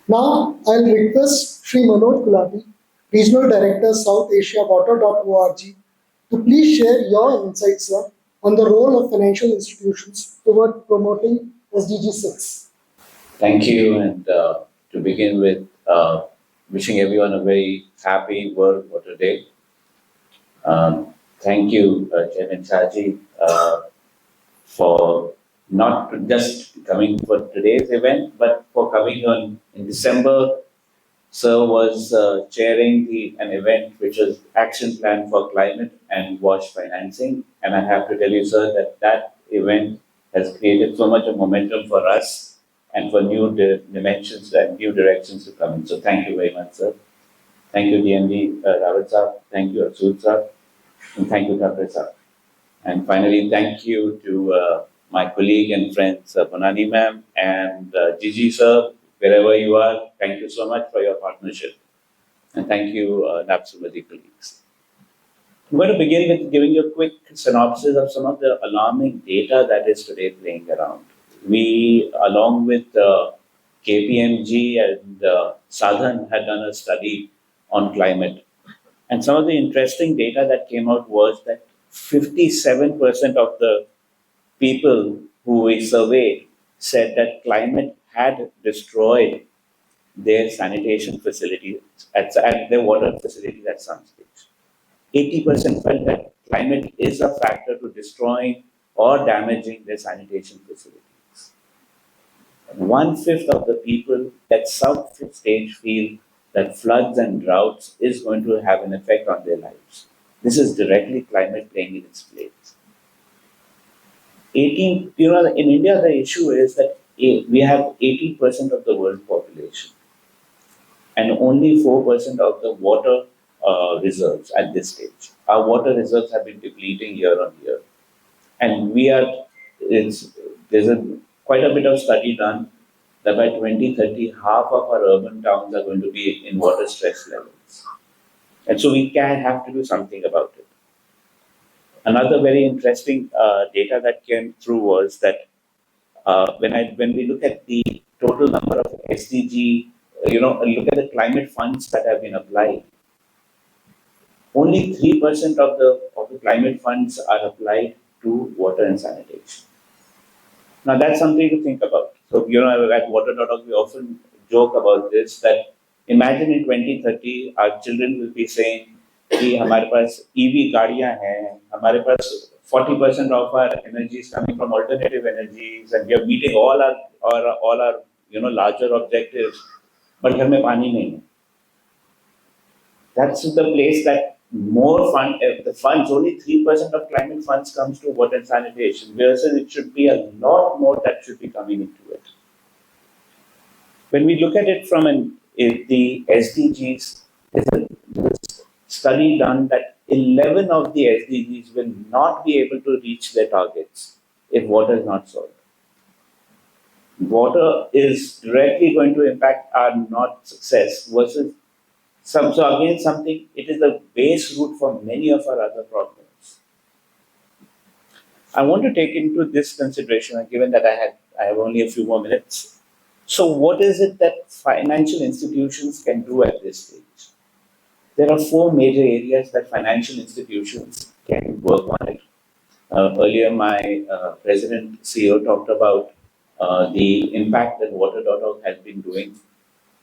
Now, I'll request Sri Manoj Gulati, Regional Director, South Asia Water.org, to please share your insights, sir, on the role of financial institutions toward promoting SDG 6. Thank you. And to begin with, wishing everyone a very happy World Water Day. Thank you, Chairman Chaji, for not just coming for today's event, but for coming on in December. Sir was chairing an event which is Action Plan for Climate and WASH Financing. And I have to tell you, sir, that event has created so much of momentum for us and for new dimensions and new directions to come in. So thank you very much, sir. Thank you, DMD Rawat sir. Thank you, Asud sir. And thank you, Dr. sir. And finally, thank you to my colleague and friends, Bonani ma'am and Gigi sir, wherever you are. Thank you so much for your partnership. And thank you, NABSAMRUDDHI colleagues. I'm going to begin with giving you a quick synopsis of some of the alarming data that is today playing around. We, along with KPMG and Sadhan, had done a study on climate. And some of the interesting data that came out was that 57% of the people who we surveyed said that climate had destroyed their sanitation facilities at their water facilities at some stage. 80% felt that climate is a factor to destroying or damaging their sanitation facilities. 1/5 of the people at some stage feel that floods and droughts is going to have an effect on their lives. This is directly climate playing in its place. 18, in India, the issue is that we have 80% of the world population and only 4% of the water reserves at this stage. Our water reserves have been depleting year on year. And there's quite a bit of study done that by 2030, half of our urban towns are going to be in water stress levels. And so we have to do something about it. Another very interesting data that came through was that when we look at the total number of SDG, look at the climate funds that have been applied, only 3% of the climate funds are applied to water and sanitation. Now that's something to think about. So, at Water.org, we often joke about this, that imagine in 2030, our children will be saying, कि हमारे पास EV गाड़ियां हैं, हमारे पास 40% of our energy is coming from alternative energies, and we are meeting all our larger objectives, but घर में पानी नहीं है. That's the place that the funds, only 3% of climate funds comes to water and sanitation, whereas it should be a lot more that should be coming into it. When we look at it from the SDGs, there's a study done that 11 of the SDGs will not be able to reach their targets if water is not solved. Water is directly going to impact our not success versus so again, it is the base root for many of our other problems. I want to take into this consideration, given that I have only a few more minutes. So what is it that financial institutions can do at this stage? There are 4 major areas that financial institutions can work on it. Earlier, my president, CEO, talked about the impact that Water.org has been doing.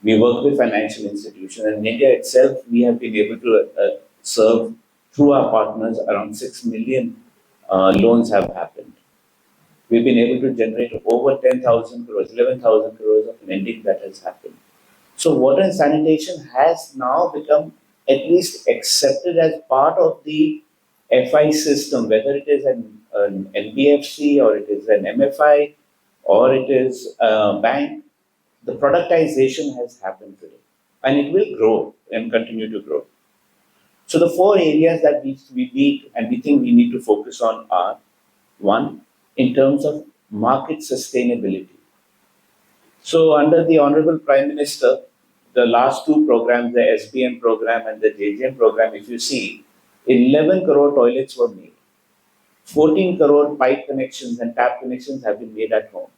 We work with financial institutions, and in India itself, we have been able to serve through our partners around 6 million loans have happened. We've been able to generate over 10,000 crores, 11,000 crores of lending that has happened. So water and sanitation has now become at least accepted as part of the FI system, whether it is an NBFC or it is an MFI or it is a bank. The productization has happened today, and it will grow and continue to grow. So the 4 areas that we need and we think we need to focus on are: 1, in terms of market sustainability. So under the Honorable Prime Minister, the last 2 programs, the SBM program and the JJM program, if you see, 11 crore toilets were made. 14 crore pipe connections and tap connections have been made at home.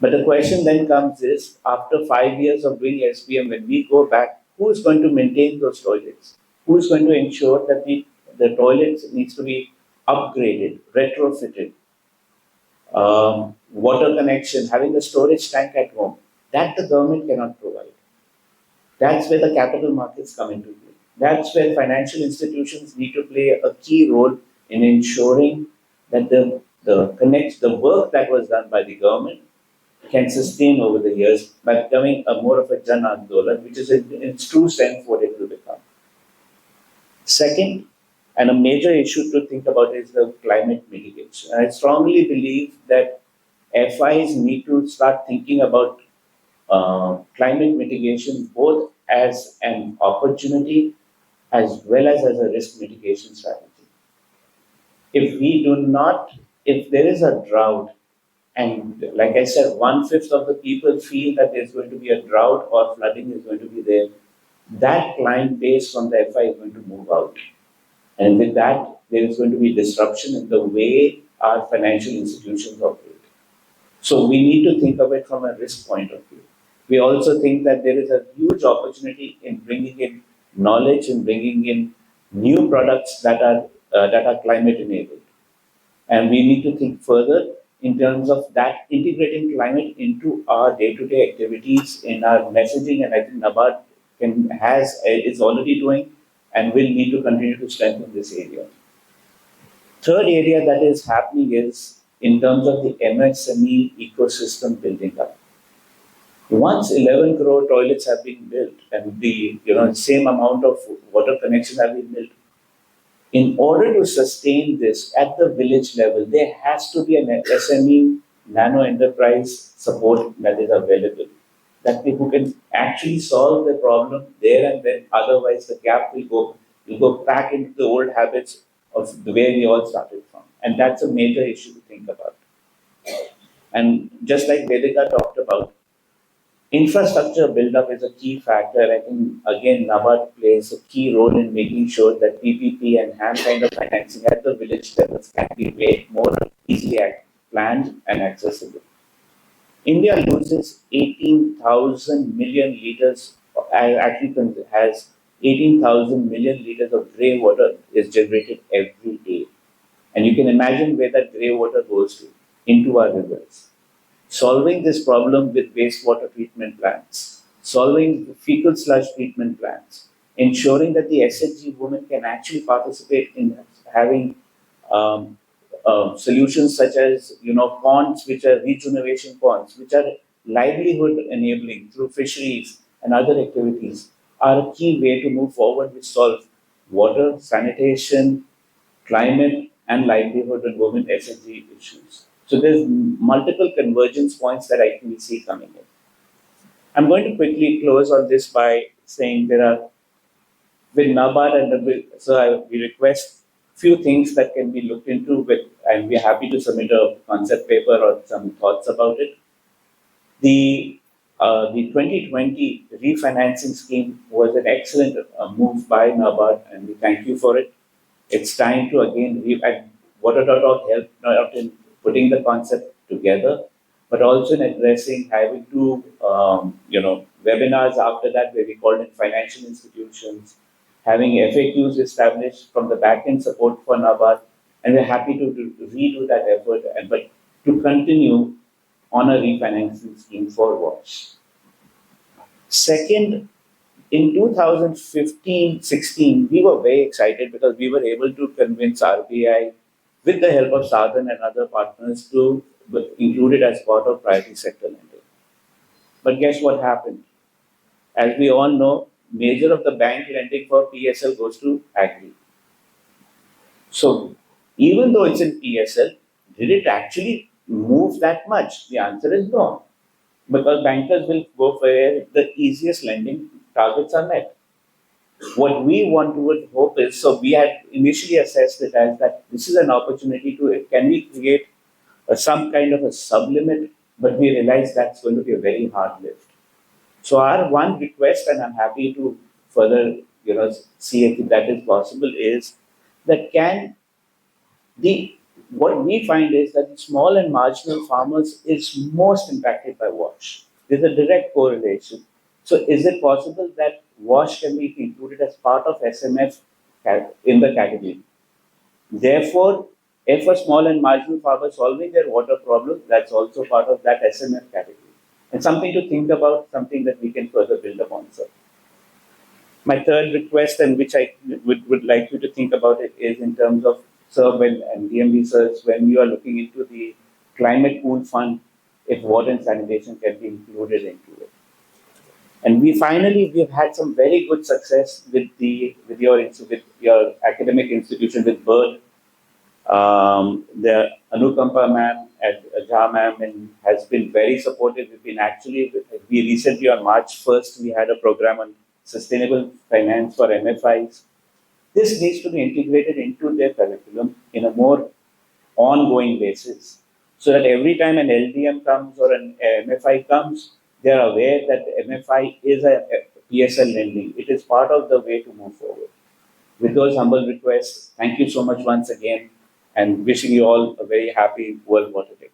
But the question then comes is, after 5 years of doing SPM, when we go back, who is going to maintain those toilets? Who is going to ensure that the toilets needs to be upgraded, retrofitted, water connection, having a storage tank at home? That the government cannot provide. That's where the capital markets come into play. That's where financial institutions need to play a key role in ensuring that the work that was done by the government can sustain over the years by becoming a more of a Jan Andolan, which is in its true sense what it will become. Second, and a major issue to think about is the climate mitigation. I strongly believe that FIs need to start thinking about climate mitigation both as an opportunity as well as a risk mitigation strategy. If we do not, if there is a drought, and like I said, one-fifth of the people feel that there's going to be a drought or flooding is going to be there, that client base from the FI is going to move out. And with that, there is going to be disruption in the way our financial institutions operate. So we need to think of it from a risk point of view. We also think that there is a huge opportunity in bringing in knowledge and bringing in new products that are climate enabled. And we need to think further in terms of that integrating climate into our day-to-day activities in our messaging. And I think NABARD is already doing and will need to continue to strengthen this area. Third area that is happening is in terms of the MSME ecosystem building up. Once 11 crore toilets have been built and the same amount of water connections have been built, in order to sustain this at the village level, there has to be an SME nano enterprise support that is available. That people can actually solve the problem there and then. Otherwise, the gap will go back into the old habits of the way we all started from. And that's a major issue to think about. And just like Vedika talked about, infrastructure build-up is a key factor. I think, again, NABARD plays a key role in making sure that PPP and HAM kind of financing at the village levels can be made more easily planned and accessible. India uses 18,000 million liters, actually has 18,000 million liters of grey water is generated every day. And you can imagine where that grey water goes to, into our rivers. Solving this problem with wastewater treatment plants, solving fecal sludge treatment plants, ensuring that the SHG women can actually participate in having solutions such as ponds, which are regeneration ponds, which are livelihood enabling through fisheries and other activities, are a key way to move forward, which solve water, sanitation, climate, and livelihood and women SHG issues. So there's multiple convergence points that I can see coming in. I'm going to quickly close on this by saying there are, with NABARD we request few things that can be looked into with, and we're happy to submit a concept paper or some thoughts about it. The 2020 refinancing scheme was an excellent move by NABARD, and we thank you for it. It's time to again, Water.org helped not in putting the concept together, but also in addressing, having two, webinars after that where we called in financial institutions, having FAQs established from the back-end support for NABARD, and we're happy to redo that effort, but to continue on a refinancing scheme for WASH. Second, in 2015-16, we were very excited because we were able to convince RBI, with the help of Southern and other partners, to include it as part of priority sector lending. But guess what happened? As we all know, major of the bank lending for PSL goes to agri. So even though it's in PSL, did it actually move that much? The answer is no. Because bankers will go for where the easiest lending targets are met. What we would hope is, so we had initially assessed it as that this is an opportunity to, can we create some kind of a sublimit, but we realized that's going to be a very hard lift. So our one request, and I'm happy to further, see if that is possible, is that can the what we find is that the small and marginal farmers is most impacted by wash. There's a direct correlation. So is it possible that wash can be included as part of SMF in the category? Therefore, if a small and marginal farmer is solving their water problem, that's also part of that SMF category. And something to think about, something that we can further build upon, sir. My third request, and which I would like you to think about it, is in terms of when and DMB search, when you are looking into the climate pool fund, if water and sanitation can be included into it. And we've had some very good success with your academic institution with Bird. The Anukampa ma'am at Jha ma'am and has been very supportive. We recently on March 1st, we had a program on sustainable finance for MFIs. This needs to be integrated into their curriculum in a more ongoing basis so that every time an LDM comes or an MFI comes, they are aware that the MFI is a PSL lending. It is part of the way to move forward. With those humble requests, thank you so much once again and wishing you all a very happy World Water Day.